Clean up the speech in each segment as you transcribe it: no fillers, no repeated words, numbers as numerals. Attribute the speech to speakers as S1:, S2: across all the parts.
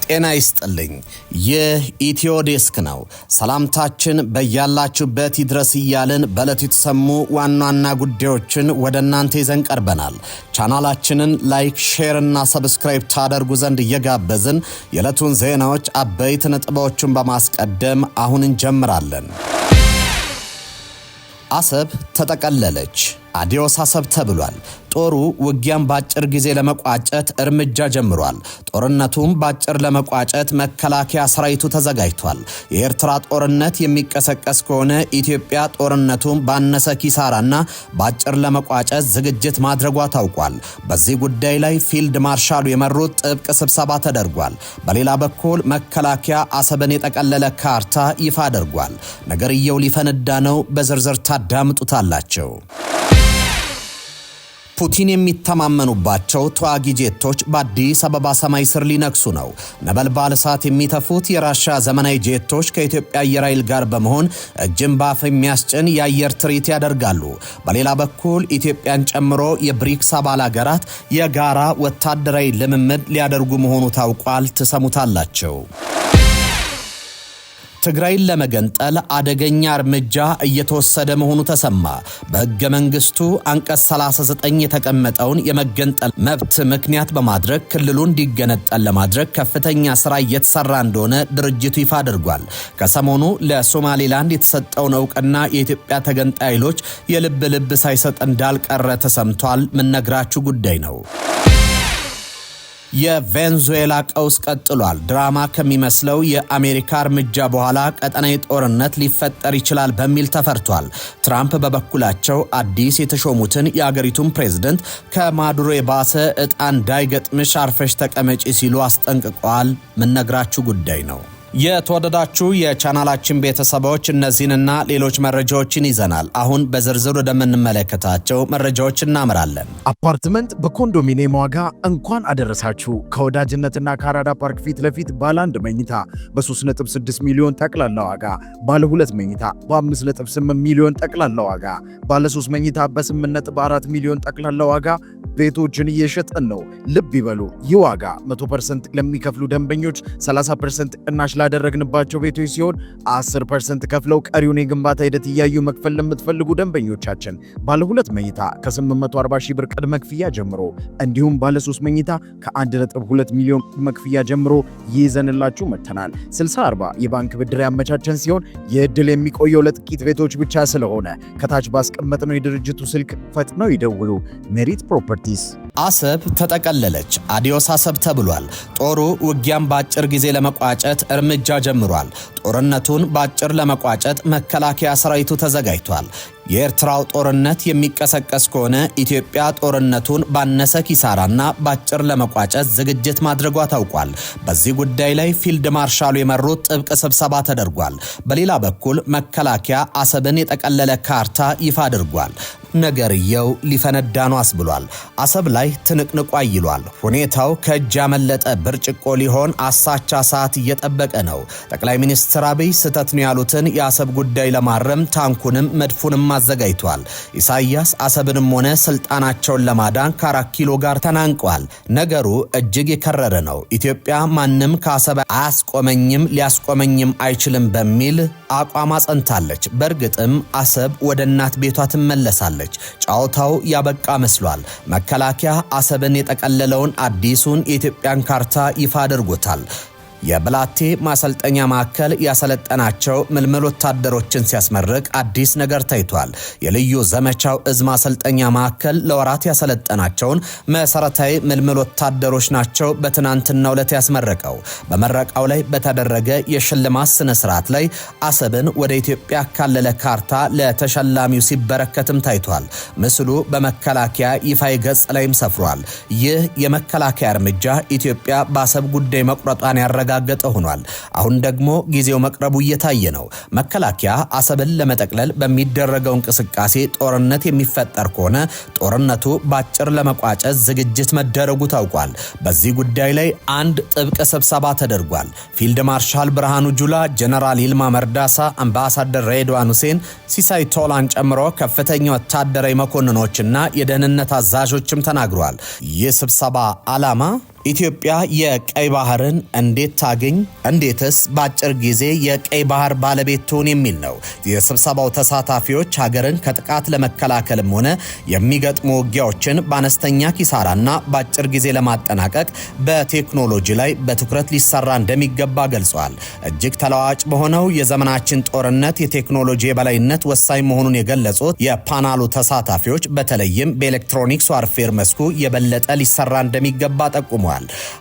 S1: ጤና ይስጥልኝ የኢትዮ ዴስክ ነው። ሰላምታችን በያላችሁበት ይድረስ እያልን በዕለቱ የተሰሙ ዋና ጉዳዮችን ወደ እናንተ ይዘን ቀርበናል። ቻናላችንን ላይክ፣ ሼር እና ሰብስክራይብ ታደርጉ ዘንድ እየጋበዝን የዕለቱን ዜናዎች አበይት ነጥቦችን በማስቀደም አሁን እንጀምራለን። አሰብ ተጠቀለለች። አዲዮስ አሰብ ተብሏል። ጦሩ ውጊያን ባጭር ጊዜ ለመቋጨት እርምጃ ጀምሯል። ጦርነቱም ባጭር ለመቋጨት መከላከያ ሰራዊቱ ተዘጋጅቷል። የኤርትራ ጦርነት የሚቀሰቀስ ከሆነ ኢትዮጵያ ጦርነቱን ባነሰ ኪሳራና ባጭር ለመቋጨት ዝግጅት ማድረጓ ታውቋል። በዚህ ጉዳይ ላይ ፊልድ ማርሻሉ የመሩት ጥብቅ ስብሰባ ተደርጓል። በሌላ በኩል መከላከያ አሰብን የጠቀለለ ካርታ ይፋ አድርጓል። ነገርየው ሊፈነዳ ነው። በዝርዝር ታዳምጡታላችሁ። ፑቲን የሚተማመኑባቸው ተዋጊ ጄቶች በአዲስ አበባ ሰማይ ስር ሊነክሱ ነው። ነበልባል እሳት የሚተፉት የራሻ ዘመናዊ ጄቶች ከኢትዮጵያ አየር ኃይል ጋር በመሆን እጅን ባፍ የሚያስጭን የአየር ትርኢት ያደርጋሉ። በሌላ በኩል ኢትዮጵያን ጨምሮ የብሪክስ አባል ሀገራት የጋራ ወታደራዊ ልምምድ ሊያደርጉ መሆኑ ታውቋል። ትሰሙታላቸው። ትግራይን ለመገንጠል አደገኛ እርምጃ እየተወሰደ መሆኑ ተሰማ። በሕገ መንግስቱ አንቀጽ 39 የተቀመጠውን የመገንጠል መብት ምክንያት በማድረግ ክልሉ እንዲገነጠል ለማድረግ ከፍተኛ ስራ እየተሰራ እንደሆነ ድርጅቱ ይፋ አድርጓል። ከሰሞኑ ለሶማሌላንድ የተሰጠውን እውቅና የኢትዮጵያ ተገንጣይ ኃይሎች የልብ ሳይሰጥ እንዳልቀረ ተሰምቷል። ምንነግራችሁ ጉዳይ ነው። የቬንዙዌላ ቀውስ ቀጥሏል። ድራማ ከሚመስለው የአሜሪካ እርምጃ በኋላ ቀጠናዊ ጦርነት ሊፈጠር ይችላል በሚል ተፈርቷል። ትራምፕ በበኩላቸው አዲስ የተሾሙትን የአገሪቱን ፕሬዝደንት ከማዱሮ የባሰ ዕጣ እንዳይገጥምሽ አርፈሽ ተቀመጪ ሲሉ አስጠንቅቀዋል። ምንነግራችሁ ጉዳይ ነው። የተወደዳችሁ የቻናላችን ቤተሰቦች እነዚህንና ሌሎች መረጃዎችን ይዘናል። አሁን በዝርዝር ወደምንመለከታቸው መረጃዎች እናመራለን።
S2: አፓርትመንት በኮንዶሚኒየም ዋጋ እንኳን አደረሳችሁ። ከወዳጅነትና ከአራዳ ፓርክ ፊት ለፊት ባለ 1 መኝታ በ3.6 ሚሊዮን ጠቅላላ ዋጋ፣ ባለ 2 መኝታ በ5.8 ሚሊዮን ጠቅላላ ዋጋ፣ ባለ 3 መኝታ በ8.4 ሚሊዮን ጠቅላላ ዋጋ ቤቶችን እየሸጥን ነው። ልብ ይበሉ፣ ይህ ዋጋ 100% ለሚከፍሉ ደንበኞች 30% ቅናሽ ላደረግንባቸው ቤቶች ሲሆን 10% ከፍለው ቀሪውን የግንባታ ሂደት እያዩ መክፈል ለምትፈልጉ ደንበኞቻችን ባለ 2 መኝታ ከ840 ሺህ ብር ቅድመ ክፍያ ጀምሮ እንዲሁም ባለ 3 መኝታ ከ1.2 ሚሊዮን ቅድመ ክፍያ ጀምሮ ይዘንላችሁ መጥተናል። 60/40 የባንክ ብድር ያመቻቸን ሲሆን የዕድል የሚቆየው ለጥቂት ቤቶች ብቻ ስለሆነ ከታች ባስቀመጥነው የድርጅቱ ስልክ ፈጥነው ይደውሉ። ሜሪት ፕሮፐርቲ።
S1: አሰብ ተጠቀለለች። አዲዮስ አሰብ ተብሏል። ጦሩ ውጊያን ባጭር ጊዜ ለመቋጨት እርምጃ ጀምሯል። ጦርነቱን ባጭር ለመቋጨት መከላከያ ሰራዊቱ ተዘጋጅቷል። የኤርትራው ጦርነት የሚቀሰቀስ ከሆነ ኢትዮጵያ ጦርነቱን ባነሰ ኪሳራና ባጭር ለመቋጨት ዝግጅት ማድረጓ ታውቋል። በዚህ ጉዳይ ላይ ፊልድ ማርሻሉ የመሩት ጥብቅ ስብሰባ ተደርጓል። በሌላ በኩል መከላከያ አሰብን የጠቀለለ ካርታ ይፋ አድርጓል። ነገርየው ሊፈነዳ ነው አስብሏል። አሰብ ላይ ትንቅንቋ ይሏል። ሁኔታው ከእጅ ያመለጠ ብርጭቆ ሊሆን አሳቻ ሰዓት እየጠበቀ ነው። ጠቅላይ ሚኒስትር አብይ ስህተት ነው ያሉትን የአሰብ ጉዳይ ለማረም ታንኩንም መድፉንም አዘጋጅቷል። ኢሳያስ አሰብንም ሆነ ስልጣናቸውን ለማዳን ከ4 ኪሎ ጋር ተናንቀዋል። ነገሩ እጅግ የከረረ ነው። ኢትዮጵያ ማንም ከአሰብ አያስቆመኝም ሊያስቆመኝም አይችልም በሚል አቋም አጸንታለች። በእርግጥም አሰብ ወደ እናት ቤቷ ትመለሳለች። ጫውታው ያበቃ መስሏል። መከላከያ አሰብን የጠቀለለውን አዲሱን የኢትዮጵያን ካርታ ይፋ አድርጎታል። የብላቴ ማሰልጠኛ ማዕከል ያሰለጠናቸው ምልምል ወታደሮችን ሲያስመርቅ አዲስ ነገር ታይቷል። የልዩ ዘመቻው እዝ ማሰልጠኛ ማዕከል ለወራት ያሰለጠናቸውን መሰረታዊ ምልምል ወታደሮች ናቸው በትናንትናው ዕለት ያስመረቀው። በመረቃው ላይ በተደረገ የሽልማት ስነ ስርዓት ላይ አሰብን ወደ ኢትዮጵያ ያካለለ ካርታ ለተሸላሚው ሲበረከትም ታይቷል። ምስሉ በመከላከያ ይፋይ ገጽ ላይም ሰፍሯል። ይህ የመከላከያ እርምጃ ኢትዮጵያ በአሰብ ጉዳይ መቁረጧን ያረጋግጣል የተረጋገጠ ሆኗል። አሁን ደግሞ ጊዜው መቅረቡ እየታየ ነው። መከላከያ አሰብን ለመጠቅለል በሚደረገው እንቅስቃሴ ጦርነት የሚፈጠር ከሆነ ጦርነቱ ባጭር ለመቋጨት ዝግጅት መደረጉ ታውቋል። በዚህ ጉዳይ ላይ አንድ ጥብቅ ስብሰባ ተደርጓል። ፊልድ ማርሻል ብርሃኑ ጁላ፣ ጀነራል ይልማ መርዳሳ፣ አምባሳደር ሬድዋን ሁሴን፣ ሲሳይ ቶላን ጨምሮ ከፍተኛ ወታደራዊ መኮንኖችና የደህንነት አዛዦችም ተናግረዋል። ይህ ስብሰባ ዓላማ ኢትዮጵያ የቀይ ባህርን እንዴት ታገኝ? እንዴትስ በአጭር ጊዜ የቀይ ባህር ባለቤት ትሆን የሚል ነው። የስብሰባው ተሳታፊዎች ሀገርን ከጥቃት ለመከላከልም ሆነ የሚገጥሙ ውጊያዎችን በአነስተኛ ኪሳራና በአጭር ጊዜ ለማጠናቀቅ በቴክኖሎጂ ላይ በትኩረት ሊሰራ እንደሚገባ ገልጿል። እጅግ ተለዋዋጭ በሆነው የዘመናችን ጦርነት የቴክኖሎጂ የበላይነት ወሳኝ መሆኑን የገለጹት የፓናሉ ተሳታፊዎች በተለይም በኤሌክትሮኒክስ ዋርፌር መስኩ የበለጠ ሊሰራ እንደሚገባ ጠቁመዋል።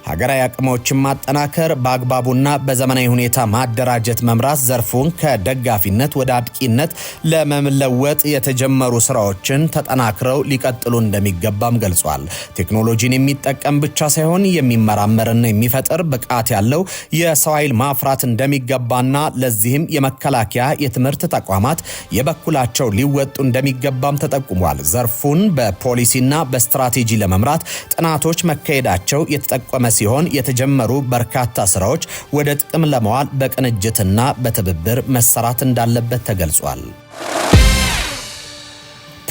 S1: ሀገራዊ አቅሞችን ማጠናከር፣ በአግባቡና በዘመናዊ ሁኔታ ማደራጀት፣ መምራት፣ ዘርፉን ከደጋፊነት ወደ አጥቂነት ለመለወጥ የተጀመሩ ስራዎችን ተጠናክረው ሊቀጥሉ እንደሚገባም ገልጿል። ቴክኖሎጂን የሚጠቀም ብቻ ሳይሆን የሚመራመርና የሚፈጥር ብቃት ያለው የሰው ኃይል ማፍራት እንደሚገባና ለዚህም የመከላከያ የትምህርት ተቋማት የበኩላቸው ሊወጡ እንደሚገባም ተጠቁሟል። ዘርፉን በፖሊሲና በስትራቴጂ ለመምራት ጥናቶች መካሄዳቸው የተጠቆመ ሲሆን የተጀመሩ በርካታ ስራዎች ወደ ጥቅም ለመዋል በቅንጅትና በትብብር መሰራት እንዳለበት ተገልጿል።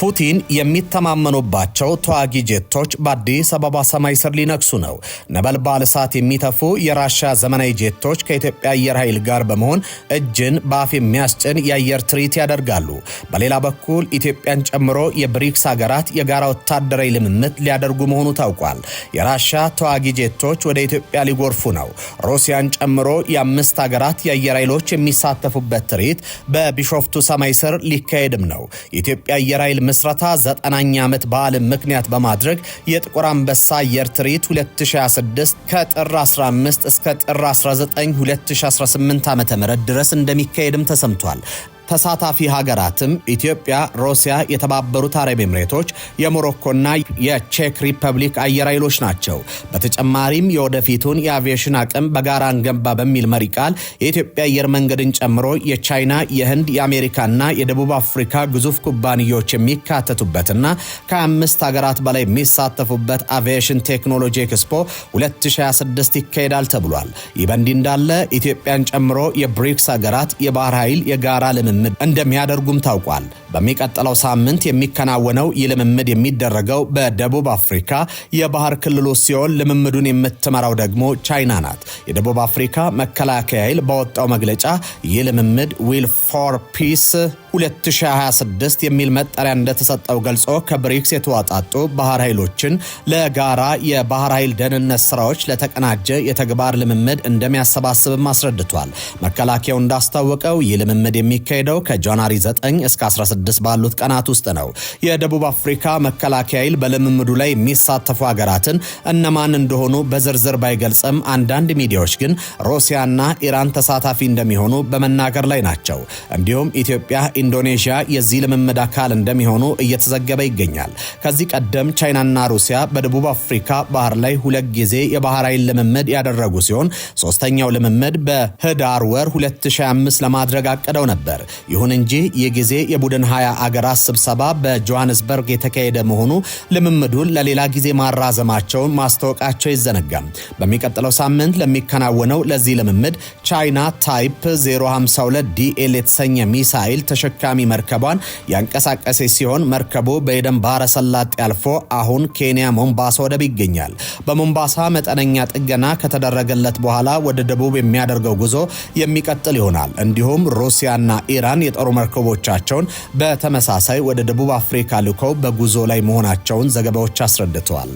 S1: ፑቲን የሚተማመኑባቸው ተዋጊ ጄቶች በአዲስ አበባ ሰማይ ስር ሊነክሱ ነው። ነበልባል እሳት የሚተፉ የራሻ ዘመናዊ ጄቶች ከኢትዮጵያ አየር ኃይል ጋር በመሆን እጅን በአፍ የሚያስጭን የአየር ትርኢት ያደርጋሉ። በሌላ በኩል ኢትዮጵያን ጨምሮ የብሪክስ ሀገራት የጋራ ወታደራዊ ልምምድ ሊያደርጉ መሆኑ ታውቋል። የራሻ ተዋጊ ጄቶች ወደ ኢትዮጵያ ሊጎርፉ ነው። ሩሲያን ጨምሮ የአምስት ሀገራት የአየር ኃይሎች የሚሳተፉበት ትርኢት በቢሾፍቱ ሰማይ ስር ሊካሄድም ነው። የኢትዮጵያ አየር ኃይል ምስረታ 9ኛ ዓመት በዓልን ምክንያት በማድረግ የጥቁር አንበሳ አየር ትርኢት 2026 ከጥር 15 እስከ ጥር 19 2018 ዓ.ም ድረስ እንደሚካሄድም ተሰምቷል። ተሳታፊ ሀገራትም ኢትዮጵያ፣ ሩሲያ፣ የተባበሩት አረብ ኤምሬቶች፣ የሞሮኮና የቼክ ሪፐብሊክ አየር ኃይሎች ናቸው። በተጨማሪም የወደፊቱን የአቪዬሽን አቅም በጋራ እንገንባ በሚል መሪ ቃል የኢትዮጵያ አየር መንገድን ጨምሮ የቻይና፣ የህንድ፣ የአሜሪካና የደቡብ አፍሪካ ግዙፍ ኩባንያዎች የሚካተቱበትና ከ5 ሀገራት በላይ የሚሳተፉበት አቪዬሽን ቴክኖሎጂ ኤክስፖ 2026 ይካሄዳል ተብሏል። ይህ በእንዲህ እንዳለ ኢትዮጵያን ጨምሮ የብሪክስ ሀገራት የባህር ኃይል የጋራ ልምምድ እንደሚያደርጉም ታውቋል። በሚቀጥለው ሳምንት የሚከናወነው ይህ ልምምድ የሚደረገው በደቡብ አፍሪካ የባህር ክልሉ ሲሆን ልምምዱን የምትመራው ደግሞ ቻይና ናት። የደቡብ አፍሪካ መከላከያ ኃይል ባወጣው መግለጫ ይህ ልምምድ ዊል ፎር ፒስ 2026 የሚል መጠሪያ እንደተሰጠው ገልጾ ከብሪክስ የተዋጣጡ ባህር ኃይሎችን ለጋራ የባህር ኃይል ደህንነት ስራዎች ለተቀናጀ የተግባር ልምምድ እንደሚያሰባስብም አስረድቷል። መከላከያው እንዳስታወቀው ይህ ልምምድ የሚካሄደው ከጃንዋሪ 9 እስከ 16 ባሉት ቀናት ውስጥ ነው። የደቡብ አፍሪካ መከላከያ ኃይል በልምምዱ ላይ የሚሳተፉ ሀገራትን እነማን እንደሆኑ በዝርዝር ባይገልጽም አንዳንድ ሚዲያዎች ግን ሩሲያና ኢራን ተሳታፊ እንደሚሆኑ በመናገር ላይ ናቸው። እንዲሁም ኢትዮጵያ፣ ኢንዶኔዥያ የዚህ ልምምድ አካል እንደሚሆኑ እየተዘገበ ይገኛል። ከዚህ ቀደም ቻይናና ሩሲያ በደቡብ አፍሪካ ባህር ላይ 2 ጊዜ የባህር ኃይል ልምምድ ያደረጉ ሲሆን ሶስተኛው ልምምድ በህዳር ወር 2025 ለማድረግ አቅደው ነበር። ይሁን እንጂ ይህ ጊዜ የቡድን 20 አገራት ስብሰባ በጆሃንስበርግ የተካሄደ መሆኑ ልምምዱን ለሌላ ጊዜ ማራዘማቸውን ማስታወቃቸው ይዘነጋም። በሚቀጥለው ሳምንት ለሚከናወነው ለዚህ ልምምድ ቻይና ታይፕ 052 ዲኤል የተሰኘ ሚሳኤል ተሸካሚ መርከቧን ያንቀሳቀሰች ሲሆን መርከቡ በኤደን ባህረ ሰላጤ አልፎ አሁን ኬንያ ሞምባሳ ወደብ ይገኛል። በሞምባሳ መጠነኛ ጥገና ከተደረገለት በኋላ ወደ ደቡብ የሚያደርገው ጉዞ የሚቀጥል ይሆናል። እንዲሁም ሩሲያና ኢራን የጦር መርከቦቻቸውን በተመሳሳይ ወደ ደቡብ አፍሪካ ልከው በጉዞ ላይ መሆናቸውን ዘገባዎች አስረድተዋል።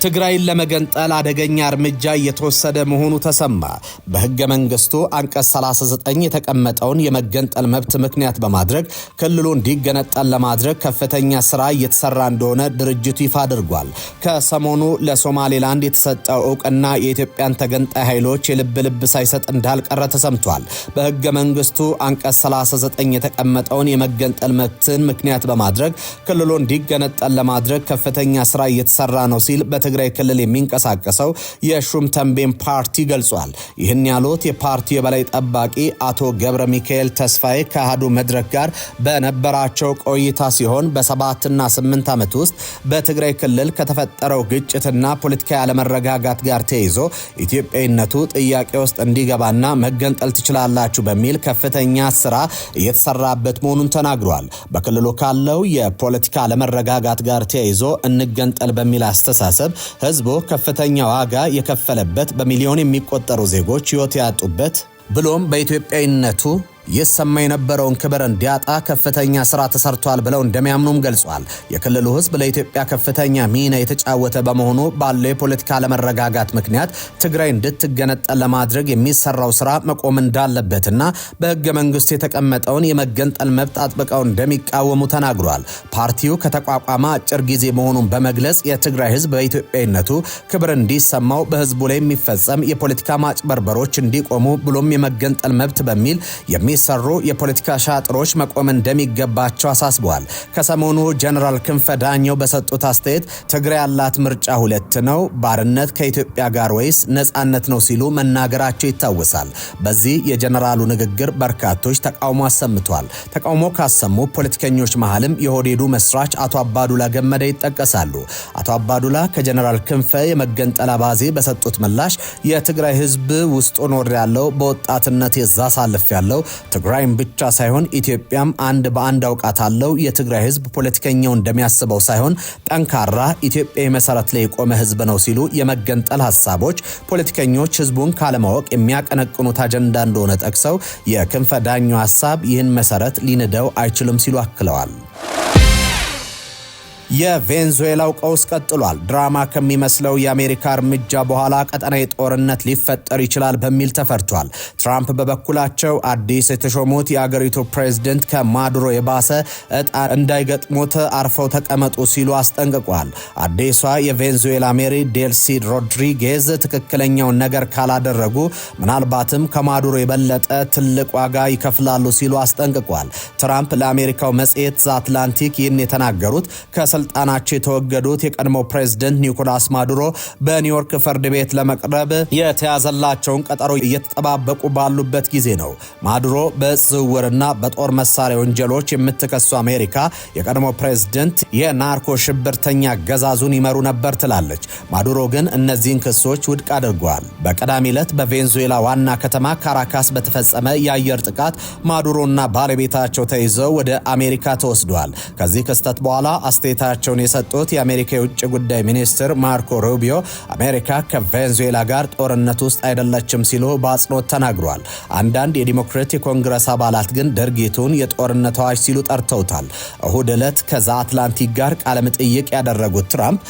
S1: ትግራይን ለመገንጠል አደገኛ እርምጃ እየተወሰደ መሆኑ ተሰማ። በህገ መንግስቱ አንቀጽ 39 የተቀመጠውን የመገንጠል መብት ምክንያት በማድረግ ክልሉ እንዲገነጠል ለማድረግ ከፍተኛ ስራ እየተሰራ እንደሆነ ድርጅቱ ይፋ አድርጓል። ከሰሞኑ ለሶማሌላንድ የተሰጠው እውቅና የኢትዮጵያን ተገንጣይ ኃይሎች የልብ ልብ ሳይሰጥ እንዳልቀረ ተሰምቷል። በህገ መንግስቱ አንቀጽ 39 የተቀመጠውን የመገንጠል መብትን ምክንያት በማድረግ ክልሉ እንዲገነጠል ለማድረግ ከፍተኛ ስራ እየተሰራ ነው ሲል በትግራይ ክልል የሚንቀሳቀሰው የሹም ተንቤን ፓርቲ ገልጿል። ይህን ያሉት የፓርቲው የበላይ ጠባቂ አቶ ገብረ ሚካኤል ተስፋዬ ከአሃዱ መድረክ ጋር በነበራቸው ቆይታ ሲሆን በ7 እና 8 ዓመት ውስጥ በትግራይ ክልል ከተፈጠረው ግጭትና ፖለቲካዊ አለመረጋጋት ጋር ተያይዞ ኢትዮጵያዊነቱ ጥያቄ ውስጥ እንዲገባና መገንጠል ትችላላችሁ በሚል ከፍተኛ ስራ እየተሰራበት መሆኑን ተናግሯል። በክልሉ ካለው የፖለቲካ አለመረጋጋት ጋር ተያይዞ እንገንጠል በሚል አስተሳሰብ ህዝቡ ከፍተኛ ዋጋ የከፈለበት በሚሊዮን የሚቆጠሩ ዜጎች ሕይወት ያጡበት ብሎም በኢትዮጵያዊነቱ ይሰማ የነበረውን ክብር እንዲያጣ ከፍተኛ ስራ ተሰርቷል ብለው እንደሚያምኑም ገልጿል። የክልሉ ህዝብ ለኢትዮጵያ ከፍተኛ ሚና የተጫወተ በመሆኑ ባለው የፖለቲካ አለመረጋጋት ምክንያት ትግራይ እንድትገነጠል ለማድረግ የሚሰራው ስራ መቆም እንዳለበትና በህገ መንግስቱ የተቀመጠውን የመገንጠል መብት አጥብቀው እንደሚቃወሙ ተናግሯል። ፓርቲው ከተቋቋመ አጭር ጊዜ መሆኑን በመግለጽ የትግራይ ህዝብ በኢትዮጵያዊነቱ ክብር እንዲሰማው በህዝቡ ላይ የሚፈጸም የፖለቲካ ማጭበርበሮች እንዲቆሙ ብሎም የመገንጠል መብት በሚል የሚሰሩ የፖለቲካ ሻጥሮች መቆም እንደሚገባቸው አሳስበዋል። ከሰሞኑ ጀነራል ክንፈ ዳኘው በሰጡት አስተያየት ትግራይ ያላት ምርጫ ሁለት ነው፣ ባርነት ከኢትዮጵያ ጋር ወይስ ነጻነት ነው ሲሉ መናገራቸው ይታወሳል። በዚህ የጀነራሉ ንግግር በርካቶች ተቃውሞ አሰምተዋል። ተቃውሞ ካሰሙ ፖለቲከኞች መሃልም የሆዴዱ መስራች አቶ አባዱላ ገመዳ ይጠቀሳሉ። አቶ አባዱላ ከጀነራል ክንፈ የመገንጠል አባዜ በሰጡት ምላሽ የትግራይ ህዝብ ውስጥ ኖር ያለው በወጣትነት የዛሳልፍ ያለው ትግራይም ብቻ ሳይሆን ኢትዮጵያም አንድ በአንድ አውቃታለሁ። የትግራይ ህዝብ ፖለቲከኛው እንደሚያስበው ሳይሆን ጠንካራ ኢትዮጵያዊ መሰረት ላይ የቆመ ህዝብ ነው ሲሉ የመገንጠል ሐሳቦች ፖለቲከኞች ህዝቡን ካለማወቅ የሚያቀነቅኑት አጀንዳ እንደሆነ ጠቅሰው የክንፈ ዳኘው ሐሳብ ይህን መሰረት ሊንደው አይችልም ሲሉ አክለዋል። የቬንዙዌላው ቀውስ ቀጥሏል። ድራማ ከሚመስለው የአሜሪካ እርምጃ በኋላ ቀጠናዊ ጦርነት ሊፈጠር ይችላል በሚል ተፈርቷል። ትራምፕ በበኩላቸው አዲስ የተሾሙት የአገሪቱ ፕሬዝደንት ከማዱሮ የባሰ እጣ እንዳይገጥሙት አርፈው ተቀመጡ ሲሉ አስጠንቅቋል። አዲሷ የቬንዙዌላ ሜሪ ዴልሲ ሮድሪጌዝ ትክክለኛውን ነገር ካላደረጉ ምናልባትም ከማዱሮ የበለጠ ትልቅ ዋጋ ይከፍላሉ ሲሉ አስጠንቅቋል። ትራምፕ ለአሜሪካው መጽሔት ዘ አትላንቲክ ይህን የተናገሩት ስልጣናቸው የተወገዱት የቀድሞ ፕሬዝደንት ኒኮላስ ማዱሮ በኒውዮርክ ፍርድ ቤት ለመቅረብ የተያዘላቸውን ቀጠሮ እየተጠባበቁ ባሉበት ጊዜ ነው። ማዱሮ በዝውውርና በጦር መሳሪያ ወንጀሎች የምትከሱ አሜሪካ የቀድሞ ፕሬዝደንት የናርኮ ሽብርተኛ አገዛዙን ይመሩ ነበር ትላለች። ማዱሮ ግን እነዚህን ክሶች ውድቅ አድርገዋል። በቀዳሚ ዕለት በቬንዙዌላ ዋና ከተማ ካራካስ በተፈጸመ የአየር ጥቃት ማዱሮና ባለቤታቸው ተይዘው ወደ አሜሪካ ተወስደዋል። ከዚህ ክስተት በኋላ አስተያየታቸውን የሰጡት የአሜሪካ የውጭ ጉዳይ ሚኒስትር ማርኮ ሩቢዮ አሜሪካ ከቬንዙዌላ ጋር ጦርነት ውስጥ አይደለችም ሲሉ በአጽንኦት ተናግሯል። አንዳንድ የዲሞክራት የኮንግረስ አባላት ግን ድርጊቱን የጦርነት አዋጅ ሲሉ ጠርተውታል። እሁድ ዕለት ከዛ አትላንቲክ ጋር ቃለ መጠይቅ ያደረጉት ትራምፕ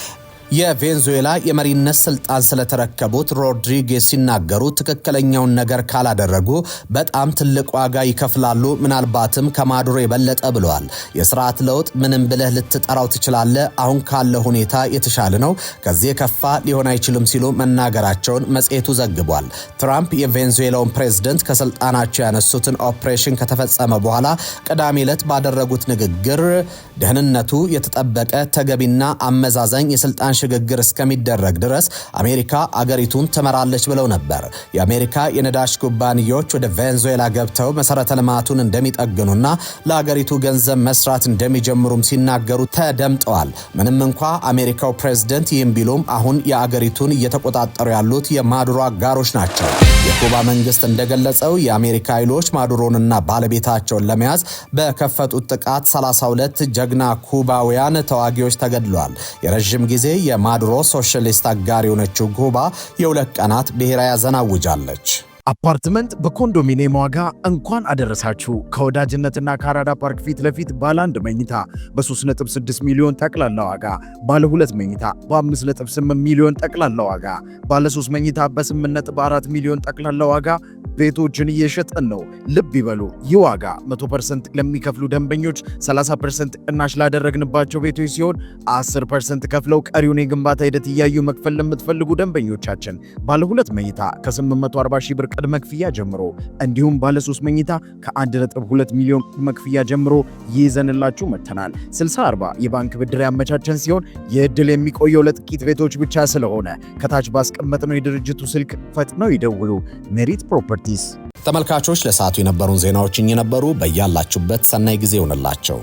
S1: የቬንዙዌላ የመሪነት ስልጣን ስለተረከቡት ሮድሪጌዝ ሲናገሩ ትክክለኛውን ነገር ካላደረጉ በጣም ትልቅ ዋጋ ይከፍላሉ፣ ምናልባትም ከማዱሮ የበለጠ ብለዋል። የስርዓት ለውጥ ምንም ብለህ ልትጠራው ትችላለህ፣ አሁን ካለ ሁኔታ የተሻለ ነው፣ ከዚህ የከፋ ሊሆን አይችልም ሲሉ መናገራቸውን መጽሔቱ ዘግቧል። ትራምፕ የቬንዙዌላውን ፕሬዝደንት ከስልጣናቸው ያነሱትን ኦፕሬሽን ከተፈጸመ በኋላ ቅዳሜ ዕለት ባደረጉት ንግግር ደህንነቱ የተጠበቀ ተገቢና አመዛዛኝ የስልጣን ሽግግር እስከሚደረግ ድረስ አሜሪካ አገሪቱን ትመራለች ብለው ነበር። የአሜሪካ የነዳጅ ኩባንያዎች ወደ ቬንዙዌላ ገብተው መሰረተ ልማቱን እንደሚጠግኑና ለአገሪቱ ገንዘብ መስራት እንደሚጀምሩም ሲናገሩ ተደምጠዋል። ምንም እንኳ አሜሪካው ፕሬዝደንት ይህም ቢሉም አሁን የአገሪቱን እየተቆጣጠሩ ያሉት የማዱሮ አጋሮች ናቸው። የኩባ መንግስት እንደገለጸው የአሜሪካ ኃይሎች ማዱሮንና ባለቤታቸውን ለመያዝ በከፈቱት ጥቃት 32 ጀግና ኩባውያን ተዋጊዎች ተገድለዋል። የረዥም ጊዜ የማዱሮ ሶሻሊስት አጋር የሆነችው ኩባ የ2 ቀናት ብሔራዊ ሐዘን አውጃለች።
S2: አፓርትመንት በኮንዶሚኒየም ዋጋ እንኳን አደረሳችሁ። ከወዳጅነትና ከአራዳ ፓርክ ፊት ለፊት ባለ 1 መኝታ በ3.6 ሚሊዮን ጠቅላላ ዋጋ፣ ባለ 2 መኝታ በ5.8 ሚሊዮን ጠቅላላ ዋጋ፣ ባለ 3 መኝታ በ8.4 ሚሊዮን ጠቅላላ ዋጋ ቤቶችን እየሸጥን ነው። ልብ ይበሉ፣ ይህ ዋጋ 100% ለሚከፍሉ ደንበኞች 30% ቅናሽ ላደረግንባቸው ቤቶች ሲሆን 10% ከፍለው ቀሪውን የግንባታ ሂደት እያዩ መክፈል ለምትፈልጉ ደንበኞቻችን ባለ 2 መኝታ ከ840 ሺህ ብር ቅድመ ክፍያ ጀምሮ እንዲሁም ባለ 3 መኝታ ከ1.2 ሚሊዮን ቅድመ ክፍያ ጀምሮ ይዘንላችሁ መጥተናል። 60/40 የባንክ ብድር ያመቻቸን ሲሆን የዕድል የሚቆየው ለጥቂት ቤቶች ብቻ ስለሆነ ከታች ባስቀመጥነው የድርጅቱ ስልክ ፈጥነው ይደውሉ። ሜሪት ፕሮፐርቲስ።
S1: ተመልካቾች ለሰዓቱ የነበሩን ዜናዎች እኚህ ነበሩ። በያላችሁበት ሰናይ ጊዜ ይሆንላችሁ።